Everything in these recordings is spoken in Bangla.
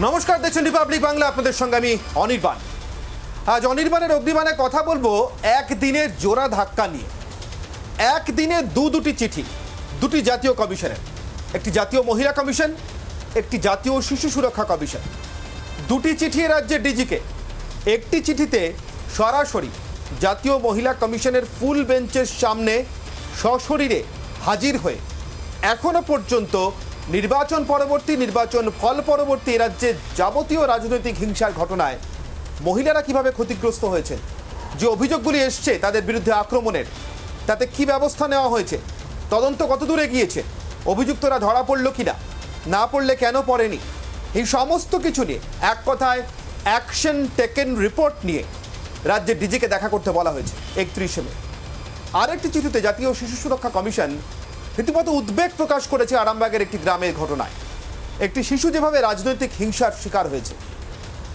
নমস্কার, দেখছেন রিপাবলিক বাংলা, আপনাদের সঙ্গে আমি অনির্বাণ। আজ অনির্বাণের অগ্নিবাণে কথা বলবো একদিনের জোড়া ধাক্কা নিয়ে। একদিনে দুটি চিঠি, দুটি জাতীয় কমিশনের, একটি জাতীয় মহিলা কমিশন, একটি জাতীয় শিশু সুরক্ষা কমিশন। দুটি চিঠি রাজ্যের ডিজিকে। একটি চিঠিতে সরাসরি জাতীয় মহিলা কমিশনের ফুল বেঞ্চের সামনে সশরীরে হাজির হয়ে এখনো পর্যন্ত নির্বাচন পরবর্তী, নির্বাচন ফল পরবর্তী রাজ্যের যাবতীয় রাজনৈতিক হিংসার ঘটনায় মহিলারা কিভাবে ক্ষতিগ্রস্ত হয়েছেন, যে অভিযোগগুলি এসছে তাদের বিরুদ্ধে আক্রমণের, তাতে কি ব্যবস্থা নেওয়া হয়েছে, তদন্ত কত দূরে গিয়েছে, অভিযুক্তরা ধরা পড়ল কিনা, না পড়লে কেন পড়েনি, এই সমস্ত কিছু নিয়ে এক কথায় অ্যাকশন টেকেন রিপোর্ট নিয়ে রাজ্যের ডিজিকে দেখা করতে বলা হয়েছে 31শে মে। আরেকটি চিঠিতে জাতীয় শিশু সুরক্ষা কমিশন রীতিমতো উদ্বেগ প্রকাশ করেছে আরামবাগের একটি গ্রামের ঘটনায়। একটি শিশু যেভাবে রাজনৈতিক হিংসার শিকার হয়েছে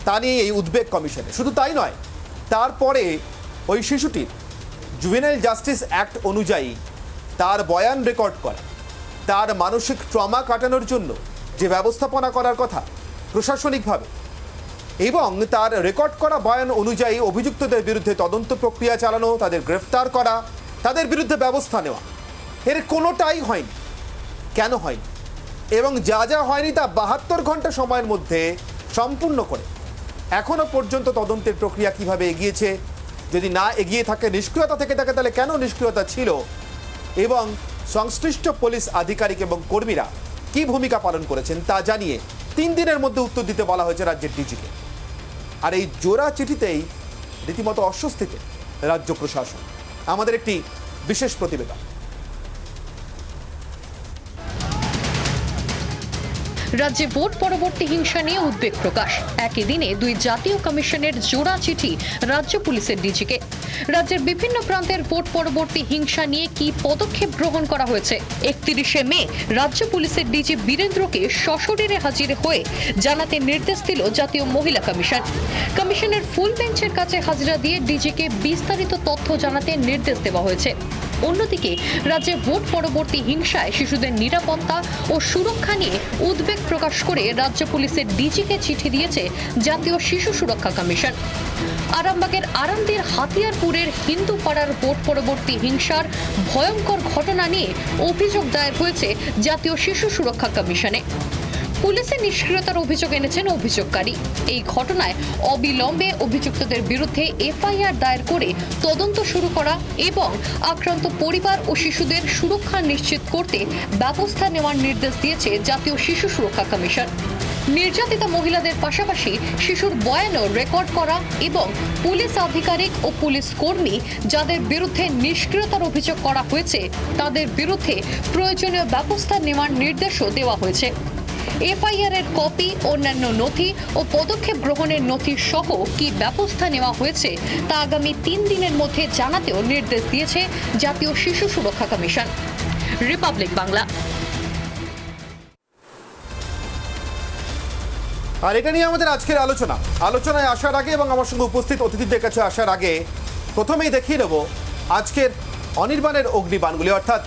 তা নিয়ে এই উদ্বেগ কমিশনে। শুধু তাই নয়, তারপরে ওই শিশুটির জুভেনাইল জাস্টিস অ্যাক্ট অনুযায়ী তার বয়ান রেকর্ড করা, তার মানসিক ট্রমা কাটানোর জন্য যে ব্যবস্থাপনা করার কথা প্রশাসনিকভাবে, এবং তার রেকর্ড করা বয়ান অনুযায়ী অভিযুক্তদের বিরুদ্ধে তদন্ত প্রক্রিয়া চালানো, তাদের গ্রেফতার করা, তাদের বিরুদ্ধে ব্যবস্থা নেওয়া, এর কোনোটাই হয়নি। কেন হয়নি? এবং যা যা হয়নি তা 72 ঘন্টা সময়ের মধ্যে সম্পূর্ণ করে এখনো পর্যন্ত তদন্তের প্রক্রিয়া কিভাবে এগিয়েছে, যদি না এগিয়ে থাকে, নিষ্ক্রিয়তা থেকে থাকে, তাহলে কেন নিষ্ক্রিয়তা ছিল, এবং সংশ্লিষ্ট পুলিশ আধিকারিক এবং কর্মীরা কি ভূমিকা পালন করেছেন তা জানিয়ে 3 দিনের মধ্যে উত্তর দিতে বলা হয়েছে রাজ্যের ডিজিকে। আর এই জোড়া চিঠিতেই রীতিমতো অস্বস্তিতে রাজ্য প্রশাসন। আমাদের একটি বিশেষ প্রতিবেদন। রাজ্যে ভোট পরবর্তী হিংসা নিয়ে উদ্বেগ প্রকাশ। একই দিনে দুই জাতীয় কমিশনের জোড়া চিঠি রাজ্য পুলিশের ডিজিকে। রাজ্যের বিভিন্ন প্রান্তের ভোট পরবর্তী হিংসা নিয়ে কি পদক্ষেপ গ্রহণ করা হয়েছে 31শে মে রাজ্য পুলিশের ডিজি বীরেন্দ্রকে সশরীরে হাজির হয়ে জানাতে নির্দেশ দিল জাতীয় মহিলা কমিশন। কমিশনের ফুল বেঞ্চের কাছে হাজিরা দিয়ে ডিজিকে বিস্তারিত তথ্য জানাতে নির্দেশ দেওয়া হয়েছে। অন্যদিকে রাজ্যে ভোট পরবর্তী হিংসায় শিশুদের নিরাপত্তা ও সুরক্ষা নিয়ে উদ্বেগ প্রকাশ করে রাজ্য পুলিশের ডিজিকে চিঠি দিয়েছে জাতীয় শিশু সুরক্ষা কমিশন। আরামবাগের আরামদীর হাতিয়ারপুরের হিন্দু পাড়ার ভোট পরবর্তী হিংসার ভয়ঙ্কর ঘটনা নিয়ে অভিযোগ দায়ের হয়েছে জাতীয় শিশু সুরক্ষা কমিশনে। পুলিশের নিষ্ক্রিয়তার অভিযোগ এনেছেন অভিযোগকারী। এই ঘটনায় অবিলম্বে অভিযুক্তদের বিরুদ্ধে এফআইআর দায়ের করে তদন্ত শুরু করা এবং আক্রান্ত পরিবার ও শিশুদের সুরক্ষা নিশ্চিত করতে ব্যবস্থা নেওয়ার নির্দেশ দিয়েছে জাতীয় শিশু সুরক্ষা কমিশন। নির্যাতিতা মহিলাদের পাশাপাশি শিশুর বয়ানও রেকর্ড করা এবং পুলিশ আধিকারিক ও পুলিশ কর্মী যাদের বিরুদ্ধে নিষ্ক্রিয়তার অভিযোগ করা হয়েছে তাদের বিরুদ্ধে প্রয়োজনীয় ব্যবস্থা নেওয়ার নির্দেশও দেওয়া হয়েছে। এফআইআর এর কপি, অন্যান্য নথি ও পদক্ষেপ গ্রহণের নথি সহ কি ব্যবস্থা নেওয়া হয়েছে তা আগামী 3 দিনের মধ্যে জানাতেও নির্দেশ দিয়েছে জাতীয় শিশু সুরক্ষা কমিশন। রিপাবলিক বাংলা। আর এটা নিয়ে আমাদের আজকের আলোচনায় আসার আগে এবং আমার সঙ্গে উপস্থিত অতিথিদের কাছে আসার আগে প্রথমেই দেখিয়ে নেব আজকের অনির্বাণের অগ্নিবাণগুলি, অর্থাৎ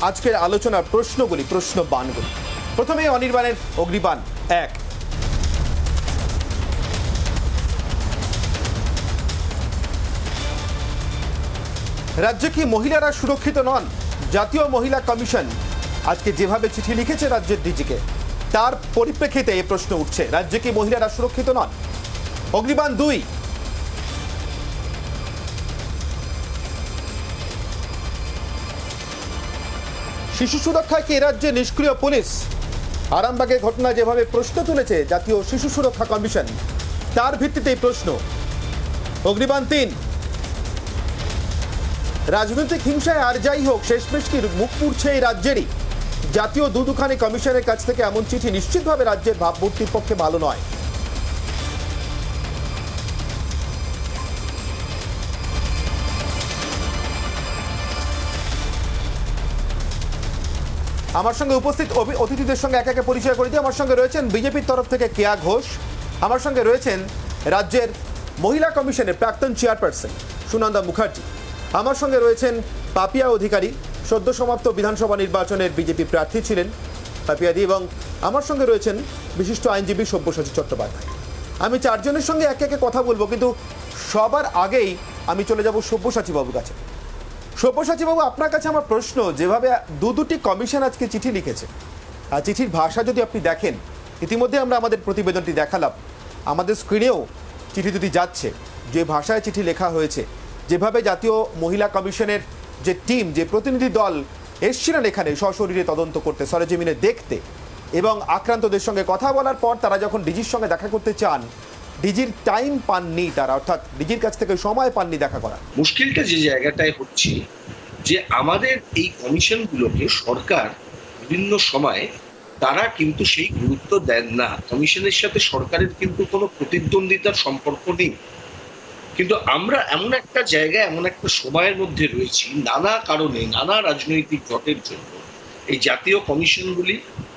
আজকের আলোচনার প্রশ্নবাণগুলি। প্রথমে অনির্বাণের অগ্নিবাণ 1। রাজ্যে কি মহিলারা সুরক্ষিত নন? জাতীয় মহিলা কমিশন আজকে যেভাবে চিঠি লিখেছে রাজ্যের ডিজিকে, তার পরিপ্রেক্ষিতে এই প্রশ্ন উঠছে, রাজ্যে কি মহিলারা সুরক্ষিত নন? অগ্নিবাণ 2। শিশু সুরক্ষায় কি রাজ্যে নিষ্ক্রিয় পুলিশ? আরামবাগের ঘটনা যেভাবে প্রশ্ন তুলেছে জাতীয় শিশু সুরক্ষা কমিশন, তার ভিত্তিতে এই প্রশ্ন। অগ্নিবাণ 3। রাজনৈতিক হিংসায় আর যাই হোক, শেষমেশ কি মুখ পুড়ছে এই রাজ্যেরই? জাতীয় দুখানি কমিশনের কাছ থেকে এমন চিঠি নিশ্চিতভাবে রাজ্যের ভাবমূর্তির পক্ষে ভালো নয়। আমার সঙ্গে উপস্থিত অতিথিদের সঙ্গে একে একে পরিচয় করে দিই। আমার সঙ্গে রয়েছেন বিজেপির তরফ থেকে কেয়া ঘোষ, আমার সঙ্গে রয়েছেন রাজ্যের মহিলা কমিশনের প্রাক্তন চেয়ারপারসন সুনন্দা মুখার্জি, আমার সঙ্গে রয়েছেন পাপিয়া অধিকারী, সদ্য সমাপ্ত বিধানসভা নির্বাচনের বিজেপি প্রার্থী ছিলেন, পিয়াদি, এবং আমার সঙ্গে রয়েছেন বিশিষ্ট আইনজীবী সব্যসাচী চট্টোপাধ্যায়। আমি চারজনের সঙ্গে একে একে কথা বলবো, কিন্তু সবার আগেই আমি চলে যাব সব্যসাচী বাবুর কাছে। সব্যসাচী বাবু, আপনার কাছে আমার প্রশ্ন, যেভাবে দুটি কমিশন আজকে চিঠি লিখেছে, আর চিঠির ভাষা যদি আপনি দেখেন, ইতিমধ্যে আমরা আমাদের প্রতিবেদনটি দেখালাম, আমাদের স্ক্রিনেও চিঠি দুটি যাচ্ছে, যে ভাষায় চিঠি লেখা হয়েছে, যেভাবে জাতীয় মহিলা কমিশনের যে টিম, যে প্রতিনিধি দল এসছিলেন এখানে সশরীরে তদন্ত করতে, সরেজমিনে দেখতে, এবং আক্রান্তদের সঙ্গে কথা বলার পর তারা যখন ডিজির সঙ্গে দেখা করতে চান, ডিজির টাইম পাননি তারা, অর্থাৎ ডিজির কাছ থেকে সময় পাননি দেখা করা। মুশকিলটা যে জায়গাটায় হচ্ছে যে আমাদের এই কমিশনগুলোকে সরকার বিভিন্ন সময়ে তারা কিন্তু সেই গুরুত্ব দেন না। কমিশনের সাথে সরকারের কিন্তু কোনো প্রতিদ্বন্দ্বিতার সম্পর্ক নেই, কিন্তু আমরা এমন একটা জায়গায়, এমন একটা সময়ের মধ্যে রয়েছি, নানা কারণে, নানা রাজনৈতিক জটের জন্য এই জাতীয় কমিশনগুলি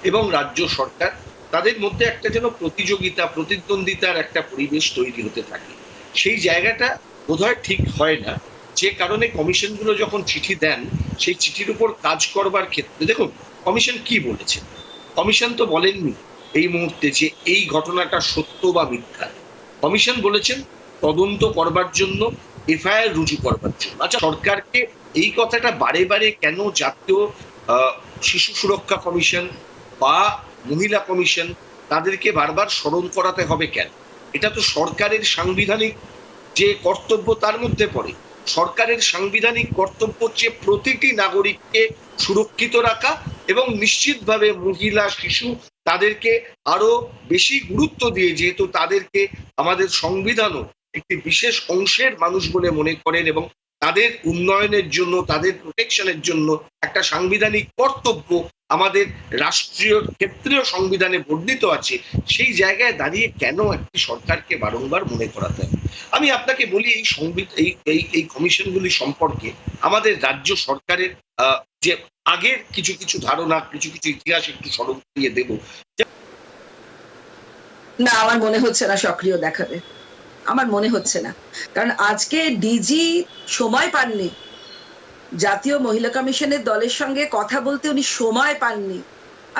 এবং রাজ্য সরকার, তাদের মধ্যে একটা যেন প্রতিযোগিতা, প্রতিদ্বন্দ্বিতার একটা পরিবেশ তৈরি হতে থাকে। সেই জায়গাটা বোধহয় ঠিক হয় না, যে কারণে কমিশনগুলো যখন চিঠি দেন, সেই চিঠির উপর কাজ করবার ক্ষেত্রে, দেখুন কমিশন কি বলেছে, কমিশন তো বলেননি এই মুহূর্তে যে এই ঘটনাটা সত্য বা মিথ্যা। কমিশন বলেছেন তদন্ত করবার জন্য, এফআইআর রুজু করবার জন্য। আচ্ছা, সরকারকে এই কথাটা বারে বারে কেন জাতীয় শিশু সুরক্ষা কমিশন বা মহিলা কমিশন তাদেরকে বারবার স্মরণ করাতে হবে কেন? এটা তো সরকারের সাংবিধানিক যে কর্তব্য তার মধ্যে পড়ে। সরকারের সাংবিধানিক কর্তব্য হচ্ছে প্রতিটি নাগরিককে সুরক্ষিত রাখা এবং নিশ্চিতভাবে মহিলা, শিশু তাদেরকে আরো বেশি গুরুত্ব দিয়ে, যেহেতু তাদেরকে আমাদের সংবিধানও একটি বিশেষ অংশের মানুষ বলে মনে করেন এবং তাদের উন্নয়নের জন্য, তাদের প্রোটেকশনের জন্য একটা সাংবিধানিক কর্তব্য আমাদের রাষ্ট্রীয় ক্ষেত্রেও সংবিধানে বর্ণিত আছে। সেই জায়গায় দাঁড়িয়ে কেন একটি সরকারকে বারংবার মনে করাতে হবে? আমি আপনাকে বলি, এই কমিশনগুলি সম্পর্কে আমাদের রাজ্য সরকারের যে আগের কিছু কিছু ধারণা, কিছু কিছু ইতিহাস একটু স্মরণ করিয়ে দেব। না, আমার মনে হচ্ছে না সক্রিয় দেখাবে, আমার মনে হচ্ছে না। কারণ আজকে ডিজি সময় পাননি, জাতীয় মহিলা কমিশনের দলের সঙ্গে কথা বলতে উনি সময় পাননি।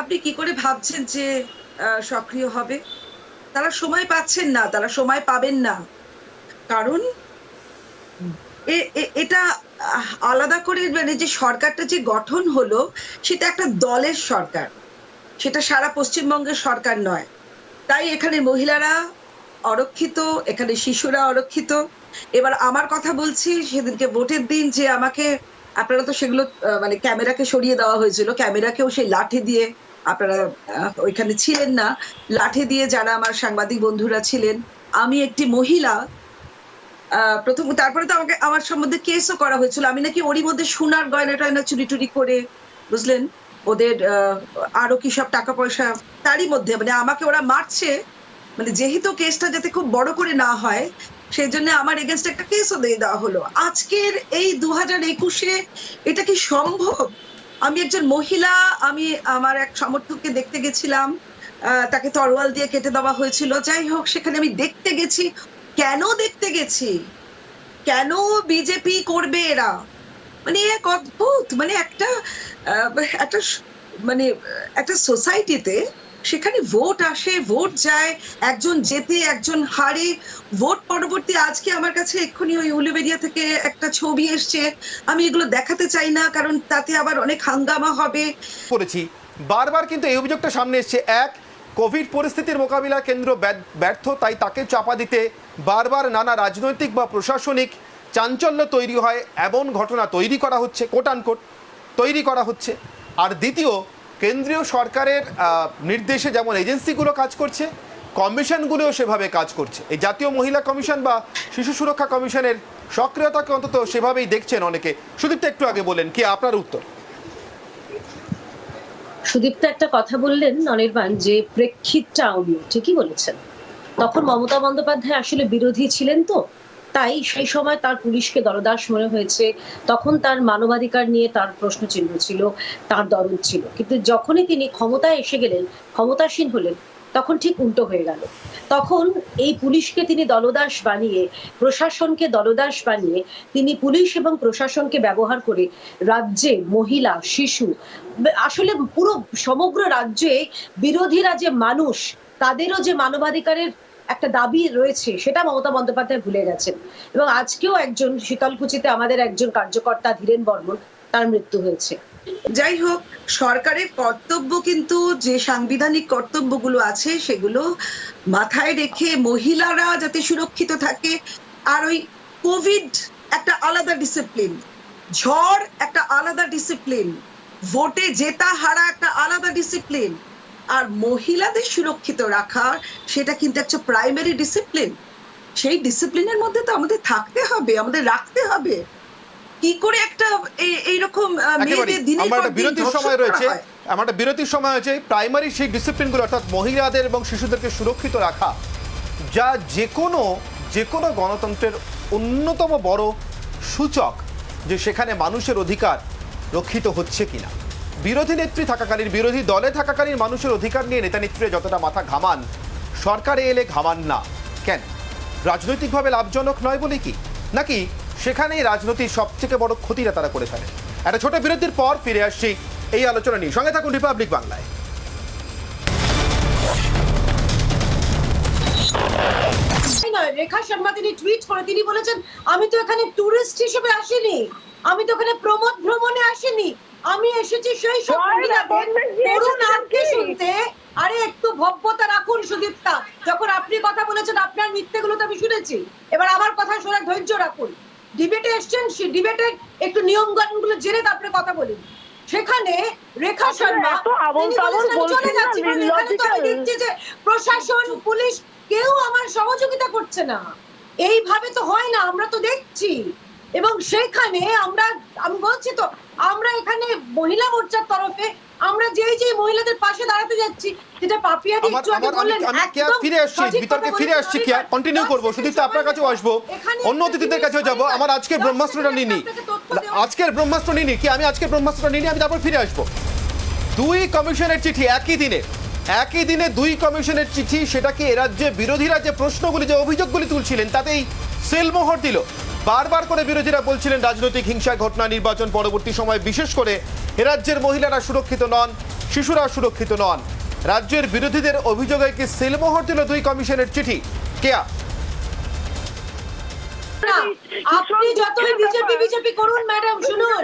আপনি কি করে ভাবছেন যে সক্রিয় হবে? তারা সময় পাচ্ছেন না, তারা সময় পাবেন না। কারণ এটা আলাদা করে, মানে যে সরকারটা যে গঠন হলো, সেটা একটা দলের সরকার, সেটা সারা পশ্চিমবঙ্গের সরকার নয়। তাই এখানে মহিলারা অরক্ষিত, এখানে শিশুরা অরক্ষিত। এবার আমার কথা বলছি, সেদিনকে ভোটের দিন যে আমাকে, আপনারা তো সেগুলো মানে ক্যামেরাকে সরিয়ে দেওয়া হয়েছিল, ক্যামেরাকেও সেই লাঠি দিয়ে, আপনারা ওইখানে ছিলেন না, লাঠি দিয়ে যারা আমার সাংবাদিক বন্ধুরা ছিলেন, আমি একটি মহিলা, প্রথম, তারপরে তো আমাকে, আমার সম্বন্ধে কেসও করা হয়েছিল, আমি নাকি ওরই মধ্যে সোনার গয়না টয়না চুরি টুরি করে, বুঝলেন, ওদের আরো কি সব টাকা পয়সা, তারই মধ্যে মানে আমাকে ওরা মারছে, মানে যেহেতু কেসটা যাতে খুব বড় করে না হয়, সেই জন্য আমার এগেনস্ট একটা কেসও দিয়ে দেওয়া হলো। আজকের এই 2021-এ এটা কি সম্ভব? আমি একজন মহিলা, আমি আমার এক সমর্থককে দেখতে গেছিলাম, তাকে তরোয়াল দিয়ে কেটে দেওয়া হয়েছিল। যাই হোক, সেখানে আমি দেখতে গেছি। কেন দেখতে গেছি? কেন বিজেপি করবে এরা? মানে এক অদ্ভুত, মানে একটা মানে একটা সোসাইটিতে, সেখানে ভোট আসে, ভোট যায়, একজন জেতে, একজন হারে, ভোট পরবর্তী। আজকে আমার কাছে এক্ষুনি ওই উলুবেড়িয়া থেকে একটা ছবি এসছে, আমি এগুলো দেখাতে চাই না, কারণ তাতে আবার অনেক হাঙ্গামা হবে। করেছি বারবার, কিন্তু এই অভিযোগটা সামনে এসছে, এক, কোভিড পরিস্থিতির মোকাবিলা কেন্দ্র ব্যর্থ, তাই তাকে চাপা দিতে বারবার নানা রাজনৈতিক বা প্রশাসনিক চাঞ্চল্য তৈরি হয়, এমন ঘটনা তৈরি করা হচ্ছে, কোট আনকোট তৈরি করা হচ্ছে। আর দ্বিতীয়, কেন্দ্রীয় সরকারের নির্দেশে যেমন এজেন্সিগুলো কাজ করছে, কমিশনগুলোও সেভাবে কাজ করছে। এই জাতীয় মহিলা কমিশন বা শিশু সুরক্ষা কমিশনের সক্রিয়তাকে অন্তত সেভাবেই দেখছেন অনেকে। সুদীপ্তা, একটু আগে বলেন, কি আপনার উত্তর? সুদীপ্তা একটা কথা বললেন অনির্বাণ, যে প্রেক্ষিতটা অন্য, ঠিকই বলেছেন। তখন মমতা বন্দ্যোপাধ্যায় আসলে বিরোধী ছিলেন, তো তাই সেই সময় তার পুলিশকে দরদাস মনে হয়েছে, তখন তার মানবাধিকার নিয়ে তার প্রশ্নচিহ্ন ছিল, তার দরদ ছিল। কিন্তু যখনই তিনি ক্ষমতায় এসে গেলেন, ক্ষমতাসীন হলেন, তখন ঠিক উল্টো হয়ে গেল। তখন এই পুলিশকে তিনি দলদাস বানিয়ে, প্রশাসনকে দলদাস বানিয়ে তিনি পুলিশ এবং প্রশাসনকে ব্যবহার করে রাজ্যে মহিলা, শিশু, আসলে পুরো সমগ্র রাজ্যে বিরোধীরা যে মানুষ, তাদেরও যে মানবাধিকারের একটা দাবি রয়েছে সেটা মমতা বন্দ্যোপাধ্যায় ভুলে গেছেন। এবং আজকেও একজন শীতলকুচিতে আমাদের একজন কার্যকর্তা ধীরেন বর্মন, তার মৃত্যু হয়েছে। যাই হোক, সরকারের কর্তব্য কিন্তু যে সাংবিধানিক কর্তব্যগুলো আছে সেগুলো মাথায় রেখে মহিলারা যাতে সুরক্ষিত থাকে। আর ওই কোভিড একটা আলাদা ডিসিপ্লিন, ঝড় একটা আলাদা ডিসিপ্লিন, ভোটে জেতা হারা একটা আলাদা ডিসিপ্লিন, আর মহিলাদের সুরক্ষিত রাখা সেটা কিন্তু একটা প্রাইমারি ডিসিপ্লিন। সেই ডিসিপ্লিনের মধ্যে তো আমাদের থাকতে হবে, আমাদের রাখতে হবে। কি করে একটা এইরকম মেয়েদের দিনের পর দিন বিরতির ধর্ষণ সময় করা রয়েছে, হয়? আমাদের বিরতির সময় হয়েছে প্রাইমারি সেই ডিসিপ্লিনগুলো, অর্থাৎ মহিলাদের এবং শিশুদেরকে সুরক্ষিত রাখা, যা যে কোনো গণতন্ত্রের অন্যতম বড় সূচক যে সেখানে মানুষের অধিকার রক্ষিত হচ্ছে কিনা। বিরোধী নেত্রী থাকাকালীন, বিরোধী দলে থাকাকালীন মানুষের অধিকার নিয়ে নেতা নেত্রীরা যতটা মাথা ঘামান, সরকারে এলে ঘামান না কেন? রাজনৈতিকভাবে লাভজনক নয় বলে কি, নাকি সেখানেই রাজনীতির সবথেকে বড় ক্ষতিটা তারা করে ফেলে? একটা ছোট বিরতির পর ফিরে আসছি এই আলোচনা নিয়ে। সঙ্গে থাকুন রিপাবলিক বাংলায়। রেখা শর্মা তিনি টুইট করে তিনি বলেছেন, আমি তো এখানে টুরিস্ট হিসেবে আসিনি, আমি তো এখানে প্রমোদ ভ্রমণে আসিনি, আমি এসেছি সেই সব মহিলাদের করুণ আর্তি শুনতে। আরে একটু ভব্যতা রাখুন সুদীপ্তা, যখন আপনি কথা বলেছেন আপনার মিথ্যেগুলো তো আমি শুনেছি, এবার আমার কথা শোনার ধৈর্য রাখুন। ডিবেটে এসছেন, সেই ডিবেটে একটু নিয়মকানুনগুলো জেনে তারপরে কথা বলুন। সেখানে রেখা শর্মা তিনি বলেছেন, আমি চলে যাচ্ছি, কারণ এখানে তো আমি দেখছি যে প্রশাসন, পুলিশ কেউ আমার সহযোগিতা করছে না। এইভাবে তো হয় না, আমরা তো দেখছি। এবং সেখানে আমি বলছি তো, আমরা এখানে মহিলা মোর্চার তরফে আমরা যেই মহিলাদের পাশে দাঁড়াতে যাচ্ছি, যেটা পাপিয়া দি একটু আগে বললেন, আমি ফিরে আসছি, বিতর্কে ফিরে আসছি, কি কন্টিনিউ করব। সুদীপ্তা, আপনার কাছেও আসবো, অন্য অতিথিদের কাছেও যাবো। আমার আজকের ব্রহ্মাস্ত্রটা নিনি, আজকের ব্রহ্মাস্ত্র নিনি কি, আমি আজকের ব্রহ্মাস্ত্রটা নিনি, আমি তারপর ফিরে আসবো। দুই কমিশনের চিঠি একই দিনে দুই কমিশনের চিঠি, সেটা কি এরাজ্যে বিরোধীরা যে প্রশ্নগুলি, যে অভিযোগগুলি তুলছিলেন তাতেই সেলমোহর দিল। বারবার করে বিরোধীরা বলছিলেন রাজনৈতিক হিংসার ঘটনা, নির্বাচন পরবর্তী সময় বিশেষ করে এরাজ্যের মহিলারা সুরক্ষিত নন, শিশুরা সুরক্ষিত নন। রাজ্যের বিরোধীদের অভিযোগে কি সেলমোহর দিল দুই কমিশনের চিঠি? কেয়া, আপনি যতই বিজেপি করুন ম্যাডাম, শুনুন,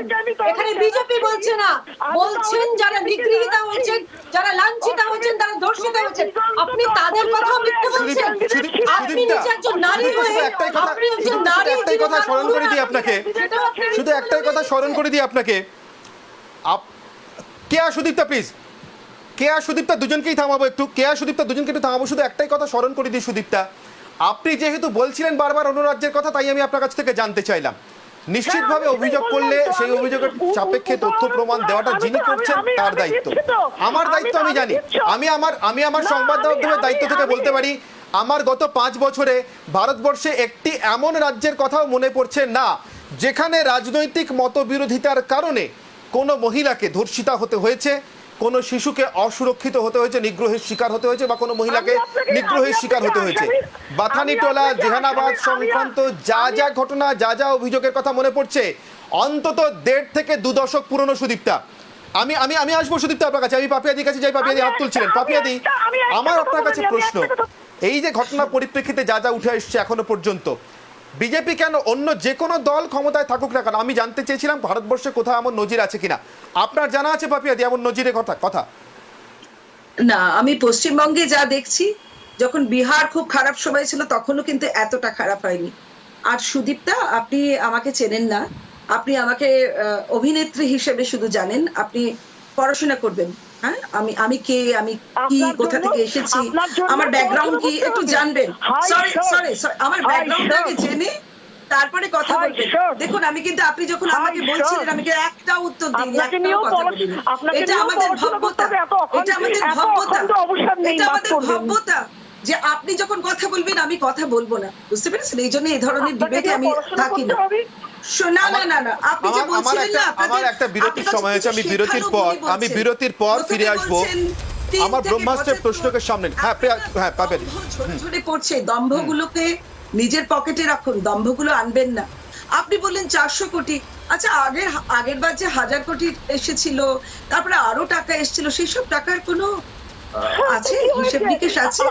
এখানে বিজেপি বলছে না, বলছেন যারা নিগৃহীতা হয়েছেন, যারা লাঞ্ছিত হয়েছেন, যারা ধর্ষিত হয়েছেন, আপনি তাদের কথা মিথ্যে বলছেন। আপনি নিজে একজন নারী হয়ে, আপনি একজন নারী, একটাই কথা স্মরণ করে দিই আপনাকে, শুধু একটাই কথা স্মরণ করে দিই আপনাকে। কেয়া, সুদীপ্তা প্লিজ, কেয়া সুদীপ্তা দুজনকেই থামাবো একটু, কেয়া সুদীপ্তা দুজনকে একটু থামাবো। শুধু একটাই কথা স্মরণ করে দিই সুদীপ্তা, আপনি যেহেতু বলছিলেন বারবার অন্য রাজ্যের কথা, তাই আমি আপনার কাছ থেকে জানতে চাইলাম, নিশ্চিতভাবে অভিযোগ করলে সেই অভিযোগের সাপেক্ষে তথ্য প্রমাণ দেওয়াটা যিনি করছেন তার দায়িত্ব। আমার দায়িত্ব আমি জানি, আমি আমার সংবাদ মাধ্যমের দায়িত্ব থেকে বলতে পারি, আমার গত 5 বছরে ভারতবর্ষে একটি এমন রাজ্যের কথাও মনে পড়ছে না যেখানে রাজনৈতিক মতবিরোধিতার কারণে কোনো মহিলাকে ধর্ষিতা হতে হয়েছে, কোনো শিশুকে অসুরক্ষিত হতে হয়েছে, নিগ্রহের শিকার হতে হয়েছে, বা কোনো মহিলাকে নিগ্রহের শিকার হতে হয়েছে। বাথানিটোলা, জেহানাবাদ সংক্রান্ত যা ঘটনা, যা অভিযোগের কথা মনে পড়ছে, অন্তত 1.5 থেকে 2 দশক পুরনো। সুদীপ্তা, আমি আসবো সুদীপ্তা আপনার কাছে, আমি পাপিয়াদির কাছে যাই, পাপিয়াদি হাত তুলছিলেন। পাপিয়াদি, আমার আপনার কাছে প্রশ্ন, এই যে ঘটনার পরিপ্রেক্ষিতে যা উঠে আসছে এখনো পর্যন্ত, বিজেপি কেন, অন্য যে কোনো দল ক্ষমতায় থাকুক না কেন, আমি জানতে চেয়েছিলাম ভারতবর্ষে কোথাও এমন নজির আছে কিনা। আপনার জানা আছে পাপিয়াদি এমন নজিরের কথা? না, আমি পশ্চিমবঙ্গে যা দেখছি, যখন বিহার খুব খারাপ সময় ছিল তখনও কিন্তু এতটা খারাপ হয়নি। আর সুদীপ্তা, আপনি আমাকে চেনেন না, আপনি আমাকে অভিনেত্রী হিসেবে শুধু জানেন। আপনি পড়াশোনা করবেন, হ্যাঁ, আমি কে, আমি কি, কোথা থেকে এসেছি, আমার ব্যাকগ্রাউন্ড কি একটু জানবেন। সরি, আমার ব্যাকগ্রাউন্ডটাকে জেনে তারপরে কথা বলবেন। দেখুন, আমি কিন্তু আপনি যখন আমাকে বলছিলেন আমি একটা উত্তর দিইনি, একটাও কথা বলিনি। এটা আমাদের ভব্যতা, এটা আমাদের ভব্যতা যে আপনি যখন কথা বলবেন আমি কথা বলবো না, বুঝতে পেরেছেন? এই জন্য এই ধরনের ডিবেটে আমি থাকি না। না, আপনি যে বলছিলেন না, আমার একটা বিরতির সময় হয়েছে, আমি বিরতির পর ফিরে আসবো। আমার ব্রহ্মাস্ত্রের প্রশ্নকে সামনে হ্যাঁ পাপিয়াদি ঝরে পড়ছে, দম্ভগুলোকে নিজের পকেটে রাখুন, দম্ভগুলো আনবেন না। আপনি বললেন 400 কোটি, আচ্ছা আগের বার যে 1000 কোটি এসেছিল, তারপরে আরো টাকা এসেছিল, সেই সব টাকার কোনো আছে হিসেব নিকেশ আছে?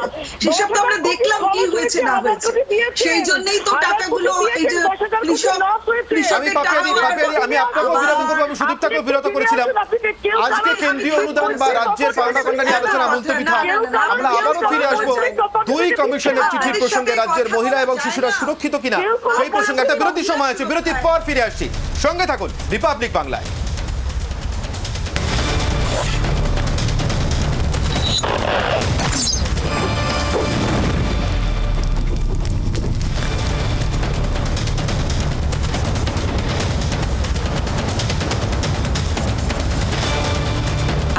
সেসব তো আমরা দেখলাম কি হয়েছে না হয়েছে। সেই জন্যই তো টাকাগুলো এই যে আমি আমি আপনাকেও বিরত করবো, আমি সুদীপ্তাকেও বিরত করেছিলাম। আজকে কেন্দ্রীয় অনুদান বা রাজ্যের পাওনা পাওনা নিয়ে আলোচনা মুলতবি থাক। আমরা আবারও ফিরে আসবো দুই কমিশনের চিঠির প্রসঙ্গে, রাজ্যের মহিলা এবং শিশুরা সুরক্ষিত কিনা সেই প্রসঙ্গে। একটা বিরতির সময় আছে, বিরতির পর ফিরে আসছি, সঙ্গে থাকুন রিপাবলিক বাংলায়।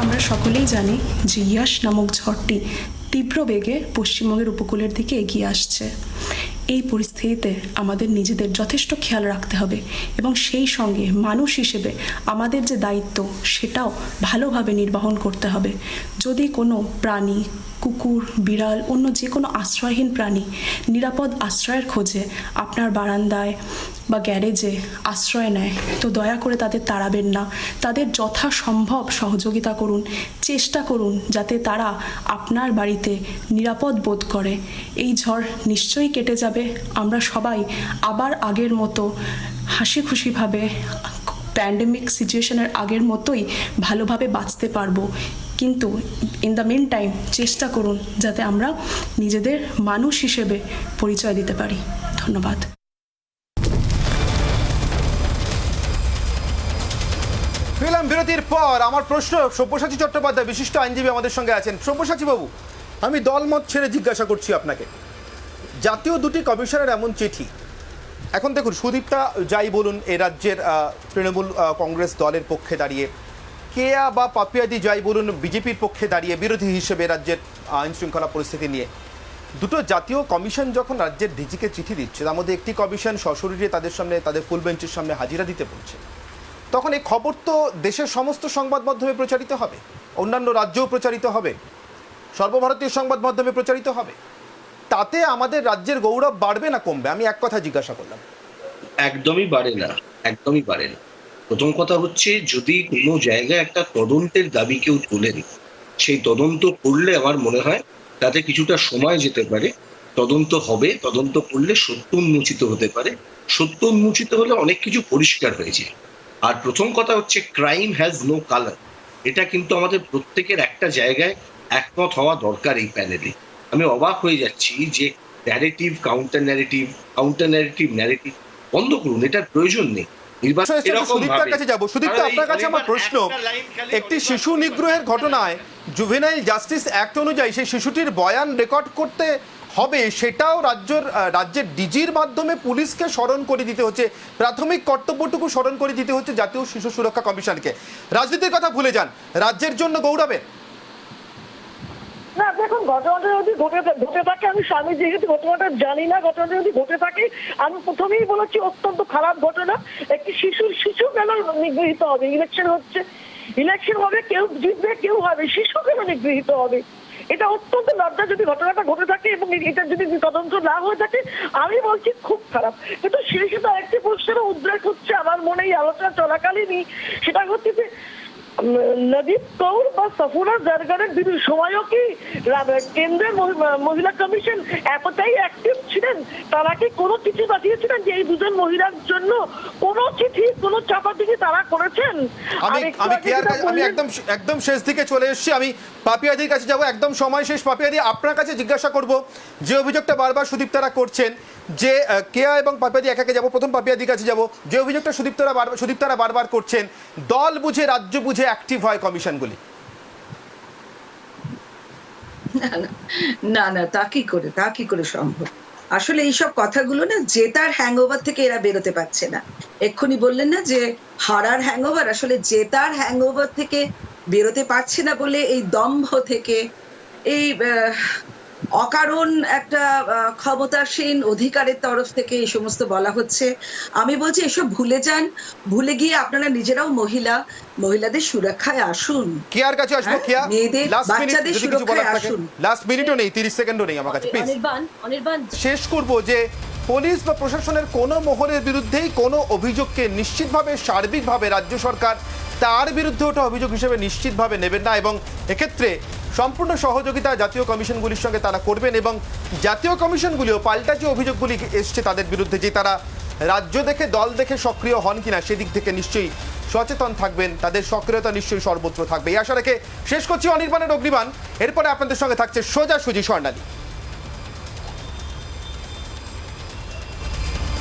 আমরা সকলেই জানি যে ইয়াস নামক ঝড়টি তীব্র বেগে পশ্চিমবঙ্গের উপকূলের দিকে এগিয়ে আসছে। এই পরিস্থিতিতে আমাদের নিজেদের যথেষ্ট খেয়াল রাখতে হবে এবং সেই সঙ্গে মানুষ হিসেবে আমাদের যে দায়িত্ব সেটাও ভালোভাবে নির্বাহন করতে হবে। যদি কোনো প্রাণী, কুকুর, বিড়াল, অন্য যে কোনো আশ্রয়হীন প্রাণী নিরাপদ আশ্রয়ের খোঁজে আপনার বারান্দায় বা গ্যারেজে আশ্রয় নেয়, তো দয়া করে তাদের তাড়াবেন না, তাদের যথাসম্ভব সহযোগিতা করুন, চেষ্টা করুন যাতে তারা আপনার বাড়িতে নিরাপদ বোধ করে। এই ঝড় নিশ্চয়ই কেটে যাবে, আমরা সবাই আবার আগের মতো হাসি খুশিভাবে প্যান্ডেমিক সিচুয়েশনের আগের মতোই ভালোভাবে বাঁচতে পারবো। কিন্তু ইন দ্য মেন টাইম চেষ্টা করুন যাতে আমরা নিজেদের মানুষ হিসেবে পরিচয় দিতে পারি। ধন্যবাদ। ফিরলাম বিরতির পর। আমার প্রশ্ন, সব্যসাচী চট্টোপাধ্যায় বিশিষ্ট আইনজীবী আমাদের সঙ্গে আছেন। সব্যসাচী বাবু, আমি দলমত ছেড়ে জিজ্ঞাসা করছি আপনাকে, জাতীয় দুটি কমিশনের এমন চিঠি, এখন দেখুন সুদীপ্তা যাই বলুন এই রাজ্যের তৃণমূল কংগ্রেস দলের পক্ষে দাঁড়িয়ে, কেয়া বা পাপিয়াদি যাই বলুন বিজেপির পক্ষে দাঁড়িয়ে বিরোধী হিসেবে রাজ্যের আইন শৃঙ্খলা পরিস্থিতি নিয়ে, দুটো জাতীয় কমিশন যখন রাজ্যের ডিজিকে চিঠি দিচ্ছে, তার মধ্যে একটি কমিশন সশরীরে তাদের সামনে, তাদের ফুল বেঞ্চের সামনে হাজিরা দিতে বলছে, তখন এই খবর তো দেশের সমস্ত সংবাদ মাধ্যমে প্রচারিত হবে, অন্যান্য রাজ্যেও প্রচারিত হবে, সর্বভারতীয় সংবাদ মাধ্যমে প্রচারিত হবে। তাতে আমাদের রাজ্যের গৌরব বাড়বে না কমবে? আমি এক কথা জিজ্ঞাসা করলাম। একদমই বাড়ে না, একদমই বাড়ে না। প্রথম কথা হচ্ছে, যদি কোনো জায়গায় একটা তদন্তের দাবি কেউ তোলেন, সেই তদন্ত করলে আমার মনে হয় তাতে কিছুটা সময় যেতে পারে, তদন্ত হবে, তদন্ত করলে সত্য উন্মোচিত হতে পারে, সত্য উন্মোচিত হলে অনেক কিছু পরিষ্কার হয়ে যায়। আর প্রথম কথা হচ্ছে, ক্রাইম হ্যাজ নো কালার। এটা কিন্তু আমাদের প্রত্যেকের একটা জায়গায় একমত হওয়া দরকার এই প্যানেলে। আমি অবাক হয়ে যাচ্ছি যে narrative counter narrative, counter narrative narrative বন্ধ করুন, এটার প্রয়োজন নেই। সুদীপ্তার কাছে যাবো। সুদীপ্তা, আপনার কাছে আমার প্রশ্ন, একটি শিশু নিগ্রহের ঘটনায় জুভেনাইল জাস্টিস অ্যাক্ট অনুযায়ী সেই শিশুটির বয়ান রেকর্ড করতে হবে, সেটাও রাজ্যের ডিজির মাধ্যমে পুলিশকে স্মরণ করে দিতে হচ্ছে, প্রাথমিক কর্তব্যটুকু স্মরণ করে দিতে হচ্ছে জাতীয় শিশু সুরক্ষা কমিশনকে। রাজনীতির কথা ভুলে যান, রাজ্যের জন্য গৌরবের না। দেখুন, ঘটনাটা যদি ঘটে থাকে, আমি যেহেতু ঘটনাটা জানি না, ঘটনাটা যদি ঘটে থাকে, আমি প্রথমেই বলেছি অত্যন্ত খারাপ ঘটনা। একটি শিশু কেন নিগৃহীত হবে? ইলেকশন হচ্ছে, ইলেকশন হবে, কেউ জিতবে কেউ হবে, শিশু কেন নিগৃহীত হবে? এটা অত্যন্ত লজ্জা যদি ঘটনাটা ঘটে থাকে এবং এটা যদি তদন্ত না হয়ে থাকে, আমি বলছি খুব খারাপ। কিন্তু সেই সাথে একটি প্রশ্নের উদ্রেক হচ্ছে আমার মনে এই আলোচনা চলাকালীনই, সেটা হচ্ছে যে নদীপ কৌর বা সফুরা জারগারের বিরুদ্ধে সময়ও কি কেন্দ্রের মহিলা কমিশন এতটাই অ্যাক্টিভ ছিলেন? তারা কি কোনো চিঠি পাঠিয়েছিলেন যে এই দুজন মহিলার জন্য কোনো চিঠি, কোনো চাপাচিঠি তারা করেছেন? আমি একদম শেষ দিকে চলে এসেছি, আমি পাপিয়াদির কাছে যাব, একদম সময় শেষ। পাপিয়াদি, আপনার কাছে জিজ্ঞাসা করব, যে অভিযোগটা বারবার সুদীপ্তারা করছেন যে কেয়া এবং পাপিয়াদি একে যাব, প্রথম পাপিয়াদির কাছে যাব, যে অভিযোগটা সুদীপ্তারা বারবার করছেন, দল বুঝে রাজ্য বুঝে অ্যাক্টিভ হয় কমিশনগুলি। না, তা কি করে সম্ভব? আসলে এইসব কথাগুলো না, জেতার হ্যাংওভার থেকে এরা বেরোতে পারছে না। এক্ষুনি বললেন না যে হারার হ্যাংওভার, আসলে জেতার হ্যাংওভার থেকে বেরোতে পারছে না বলে এই দম্ভ থেকে, এই অকারণ একটা ক্ষমতাসীন অধিকারের তরফ থেকে এই সমস্ত বলা হচ্ছে। আমি বলছি এসব ভুলে যান, ভুলে গিয়ে আপনারা নিজেরাও মহিলাদের সুরক্ষায় আসুন। কেয়ার কাছে আসবো। হ্যাঁ, কেয়া, মেয়েদের, লাস্ট মিনিট বাচ্চাদের যদি কিছু বলার সুরক্ষায় থাকে। আসুন। লাস্ট মিনিটও নেই, 30 সেকেন্ডও নেই আমার কাছে, প্লিজ। অনির্বাণ শেষ করব যে পুলিশ বা প্রশাসনের কোনো মহলের বিরুদ্ধেই কোনো অভিযোগকে নিশ্চিতভাবে সার্বিকভাবে রাজ্য সরকার তার বিরুদ্ধে ওঠা অভিযোগ হিসেবে নিশ্চিতভাবে নেবেন না, এবং এক্ষেত্রে সম্পূর্ণ সহযোগিতা জাতীয় কমিশনগুলির সঙ্গে তারা করবেন, এবং জাতীয় কমিশনগুলিও পাল্টা যে অভিযোগগুলি এসছে তাদের বিরুদ্ধে যে তারা রাজ্য দেখে দল দেখে সক্রিয় হন কিনা সেদিক থেকে নিশ্চয়ই সচেতন থাকবেন, তাদের সক্রিয়তা নিশ্চয়ই সর্বত্র থাকবে। এই আশা রেখে শেষ করছি অনির্বাণের অগ্নিবাণ। এরপরে আপনাদের সঙ্গে থাকছে সোজাসুজি স্বর্ণালী।